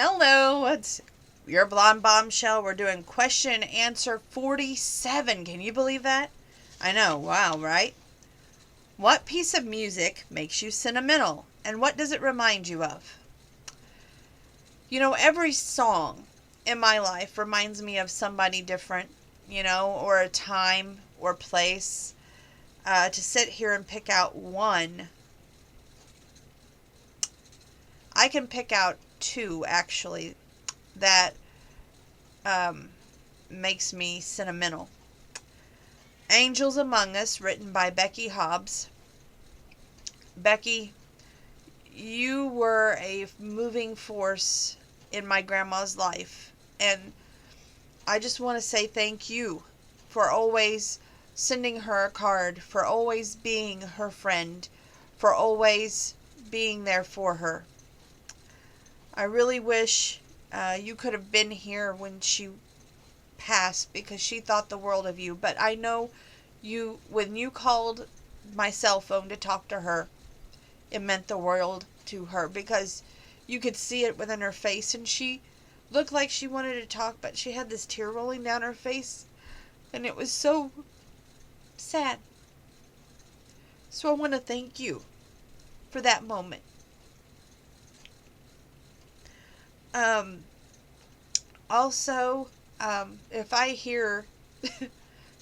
Hello, it's your blonde bombshell. We're doing question and answer 47. Can you believe that? I know, wow, right? What piece of music makes you sentimental, and what does it remind you of? Every song in my life reminds me of somebody different, or a time or place. To sit here and pick out one, I can pick out two actually that makes me sentimental. Angels Among Us, written by Becky Hobbs. Becky, you were a moving force in my grandma's life, and I just want to say thank you for always sending her a card, for always being her friend, for always being there for her. I really wish you could have been here when she passed, because she thought the world of you. But I know when you called my cell phone to talk to her, it meant the world to her, because you could see it within her face, and she looked like she wanted to talk, but she had this tear rolling down her face, and it was so sad. So I want to thank you for that moment. Also, if I hear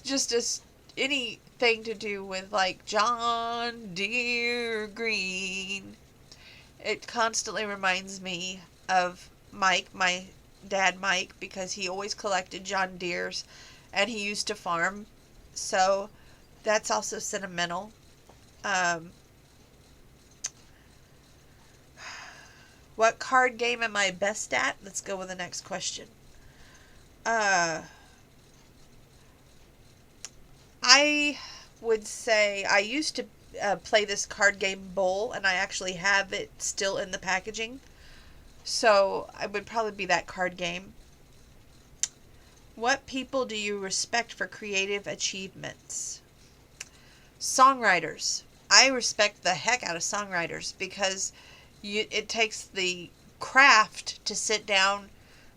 just anything to do with like John Deere Green, it constantly reminds me of Mike, my dad Mike, because he always collected John Deere's and he used to farm. So that's also sentimental. Um, what card game am I best at? Let's go with the next question. I would say I used to play this card game Bowl, and I actually have it still in the packaging. So I would probably be that card game. What people do you respect for creative achievements? Songwriters. I respect the heck out of songwriters, because it takes the craft to sit down.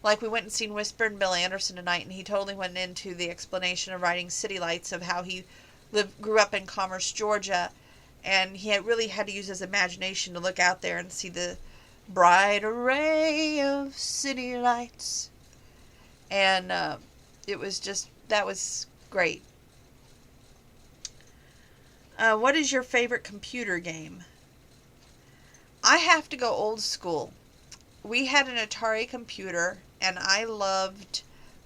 Like, we went and seen Whisper and Bill Anderson tonight, and he totally went into the explanation of writing City Lights, of how he grew up in Commerce, Georgia, and he really had to use his imagination to look out there and see the bright array of city lights. And that was great. What is your favorite computer game? I have to go old school. We had an Atari computer, and I loved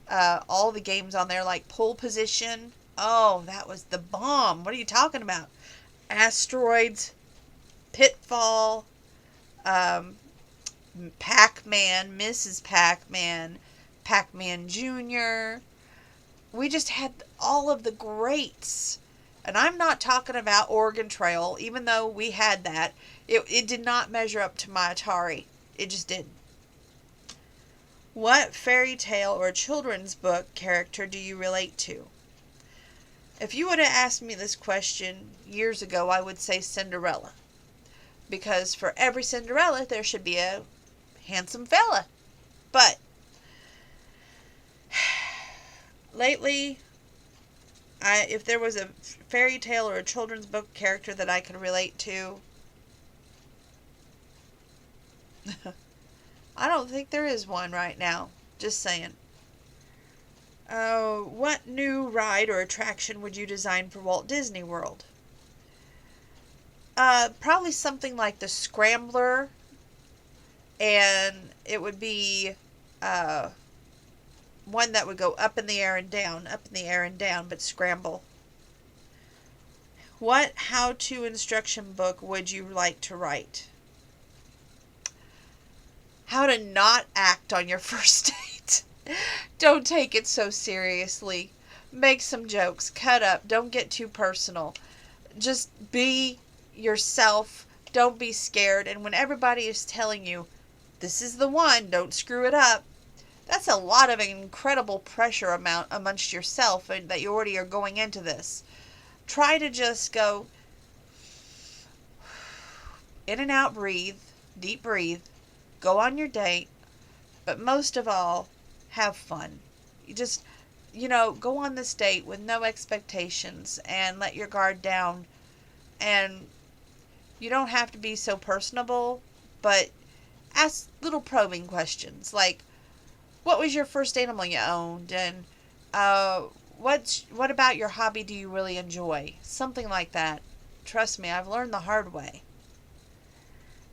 all the games on there, like Pole Position. Oh, that was the bomb. What are you talking about? Asteroids, Pitfall, um, Pac-Man, Mrs. Pac-Man, Pac-Man Jr. We just had all of the greats. And I'm not talking about Oregon Trail, even though we had that. It did not measure up to my Atari. It just didn't. What fairy tale or children's book character do you relate to? If you would have asked me this question years ago, I would say Cinderella. Because for every Cinderella, there should be a handsome fella. But lately, if there was a fairy tale or a children's book character that I could relate to, I don't think there is one right now. Just saying. What new ride or attraction would you design for Walt Disney World? Probably something like the Scrambler, and it would be one that would go up in the air and down, up in the air and down, but scramble. What how-to instruction book would you like to write? How to not act on your first date. Don't take it so seriously. Make some jokes. Cut up. Don't get too personal. Just be yourself. Don't be scared. And when everybody is telling you, this is the one, don't screw it up, that's a lot of incredible pressure amount amongst yourself, and that you already are going into this. Try to just go in and out, breathe, deep breathe, go on your date, But most of all, have fun. You just, go on this date with no expectations and let your guard down. And you don't have to be so personable, but ask little probing questions like, what was your first animal you owned? And what about your hobby do you really enjoy? Something like that. Trust me, I've learned the hard way.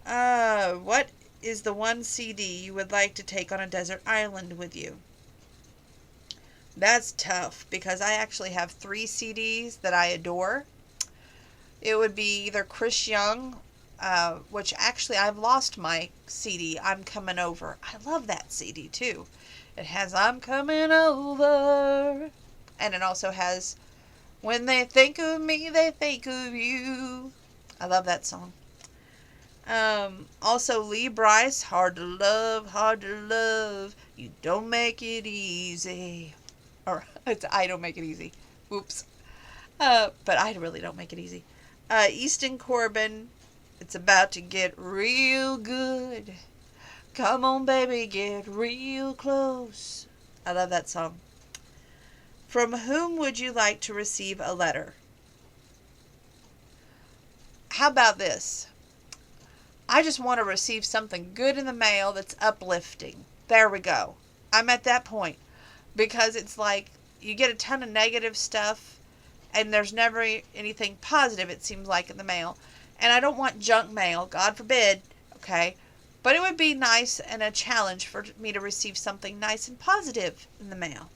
What is the one CD you would like to take on a desert island with you? That's tough because I actually have 3 CDs that I adore. It would be either Chris Young, which actually I've lost my CD, I'm Coming Over. I love that CD too. It has I'm Coming Over. And it also has When They Think of Me, They Think of You. I love that song. Also Lee Brice, Hard to Love, Hard to Love. You don't make it easy. Or it's I don't make it easy. Whoops. But I really don't make it easy. Easton Corbin, It's About to Get Real Good. Come on, baby, get real close. I love that song. From whom would you like to receive a letter? How about this? I just want to receive something good in the mail that's uplifting. There we go. I'm at that point. Because it's like you get a ton of negative stuff and there's never anything positive, it seems like, in the mail. And I don't want junk mail, God forbid, okay? But it would be nice and a challenge for me to receive something nice and positive in the mail.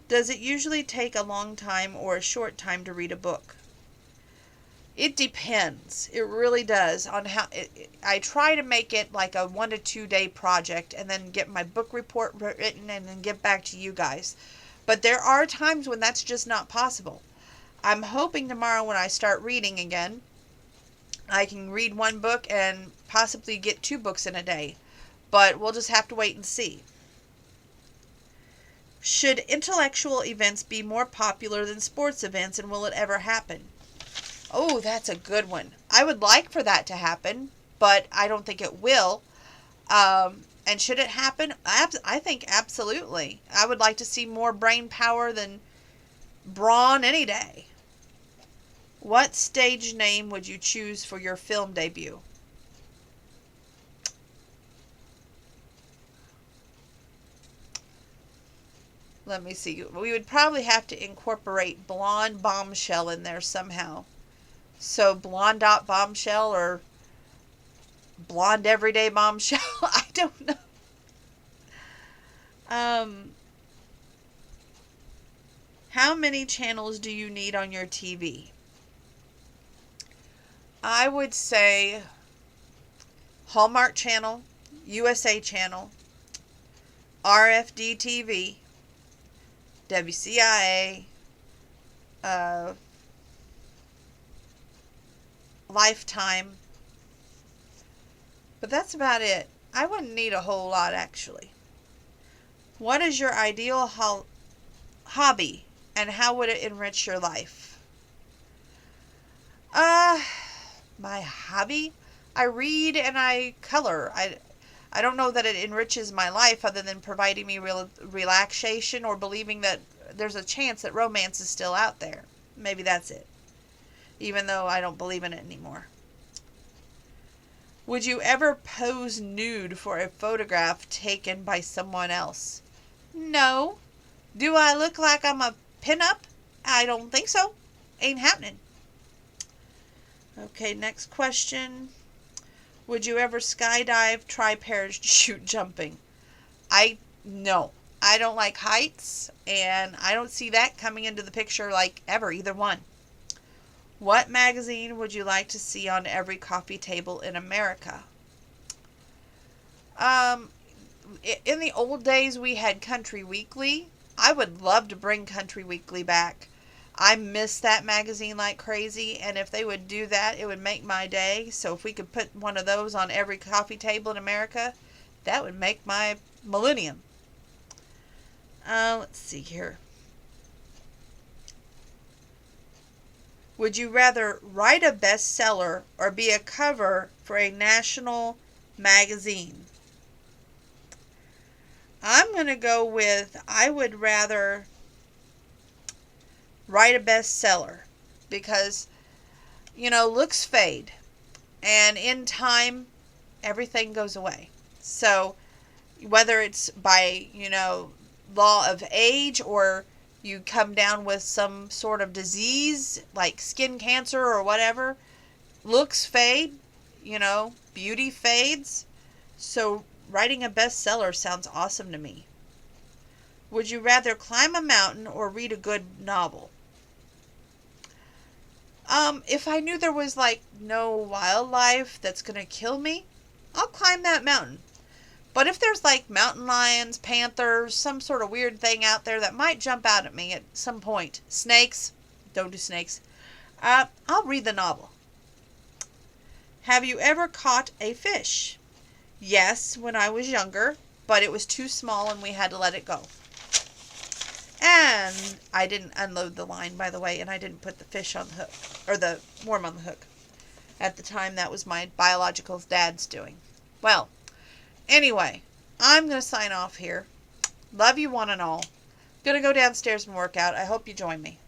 Does it usually take a long time or a short time to read a book? It depends. It really does on how I try to make it like a 1 to 2 day project and then get my book report written and then get back to you guys. But there are times when that's just not possible. I'm hoping tomorrow when I start reading again, I can read 1 book and possibly get 2 books in a day. But we'll just have to wait and see. Should intellectual events be more popular than sports events, and will it ever happen? Oh, that's a good one. I would like for that to happen, but I don't think it will. And should it happen? I think absolutely. I would like to see more brain power than brawn any day. What stage name would you choose for your film debut? Let me see. We would probably have to incorporate Blonde Bombshell in there somehow. So Blonde Dot Bombshell or Blonde Everyday Bombshell. I don't know. How many channels do you need on your TV? I would say Hallmark Channel, USA Channel, RFD TV, WCIA, Lifetime. But that's about it. I wouldn't need a whole lot, actually. What is your ideal hobby, and how would it enrich your life? My hobby? I read and I color. I don't know that it enriches my life other than providing me relaxation or believing that there's a chance that romance is still out there. Maybe that's it. Even though I don't believe in it anymore. Would you ever pose nude for a photograph taken by someone else? No. Do I look like I'm a pinup? I don't think so. Ain't happening. Okay, next question. Would you ever skydive, try parachute jumping? No. I don't like heights, and I don't see that coming into the picture like ever, either one. What magazine would you like to see on every coffee table in America? In the old days, we had Country Weekly. I would love to bring Country Weekly back. I miss that magazine like crazy, and if they would do that, it would make my day. So if we could put one of those on every coffee table in America, that would make my millennium. Let's see here. Would you rather write a bestseller or be a cover for a national magazine? I'm going to go with I would rather write a bestseller because, looks fade. And in time, everything goes away. So whether it's by, law of age or you come down with some sort of disease like skin cancer or whatever, looks fade, beauty fades. So writing a bestseller sounds awesome to me. Would you rather climb a mountain or read a good novel? If I knew there was like no wildlife that's gonna kill me, I'll climb that mountain. But if there's like mountain lions, panthers, some sort of weird thing out there that might jump out at me at some point, snakes, don't do snakes, I'll read the novel. Have you ever caught a fish? Yes, when I was younger, but it was too small and we had to let it go. And I didn't unload the line, by the way, and I didn't put the fish on the hook, or the worm on the hook. At the time, that was my biological dad's doing. Well, anyway, I'm going to sign off here. Love you one and all. Going to go downstairs and work out. I hope you join me.